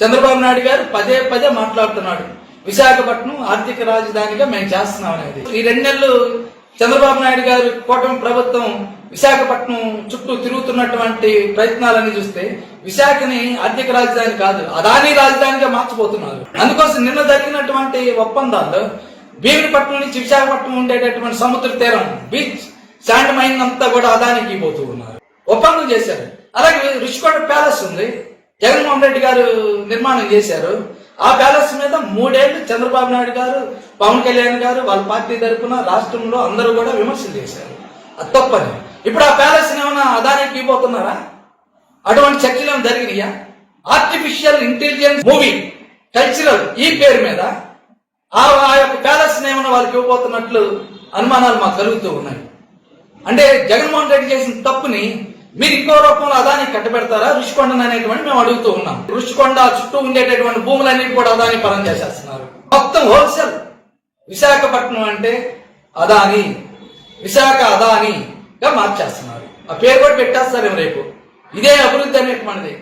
చంద్రబాబు నాయుడు గారు పదే పదే మాట్లాడుతున్నాడు, విశాఖపట్నం ఆర్థిక రాజధానిగా మేము చేస్తున్నాం అనేది. ఈ 2 నెలలు చంద్రబాబు నాయుడు గారు కూటమి ప్రభుత్వం విశాఖపట్నం చుట్టూ తిరుగుతున్నటువంటి ప్రయత్నాలని చూస్తే విశాఖని ఆర్థిక రాజధాని కాదు, అదానీ రాజధానిగా మార్చబోతున్నారు. అందుకోసం నిన్న జరిగినటువంటి ఒప్పందాల్లో భీమినిపట్నం నుంచి విశాఖపట్నం ఉండేటటువంటి సముద్ర తీరం బీచ్ శాండ్ మైన్ అంతా కూడా అదానికి ఇవ్వబోతూ ఉన్నారు, ఒప్పందం చేశారు. అలాగే రుషికొండ ప్యాలెస్ ఉంది, జగన్మోహన్ రెడ్డి గారు నిర్మాణం చేశారు. ఆ ప్యాలెస్ మీద 3 ఏళ్లు చంద్రబాబు నాయుడు గారు, పవన్ కళ్యాణ్ గారు వాళ్ళ పార్టీ తరఫున రాష్ట్రంలో అందరూ కూడా విమర్శలు చేశారు, అది తప్పని. ఇప్పుడు ఆ ప్యాలెస్ ఏమైనా అదానికి ఇవ్వబోతున్నారా? అటువంటి చర్చలు ఏమైనా జరిగినాయా? ఆర్టిఫిషియల్ ఇంటెలిజెన్స్ మూవీ కల్చరల్ ఈ పేరు మీద ఆ యొక్క ప్యాలెస్ ఏమైనా వాళ్ళకి ఇవ్వబోతున్నట్లు అనుమానాలు మాకు కలుగుతూ ఉన్నాయి. అంటే జగన్మోహన్ రెడ్డి చేసిన తప్పుని మీరు ఇంకో రూపంలో అదానికి కట్టబెడతారా రుషికొండ అనేటువంటి మేము అడుగుతూ ఉన్నాం. రుషికొండ చుట్టూ ఉండేటటువంటి భూములన్నీ కూడా అదాని పరం చేసేస్తున్నారు, మొత్తం హోల్సేల్. విశాఖపట్నం అంటే అదాని, విశాఖ అదానిగా మార్చేస్తున్నారు. ఆ పేరు కూడా పెట్టేస్తారేమో రేపు. ఇదే అభివృద్ధి అనేటువంటిది.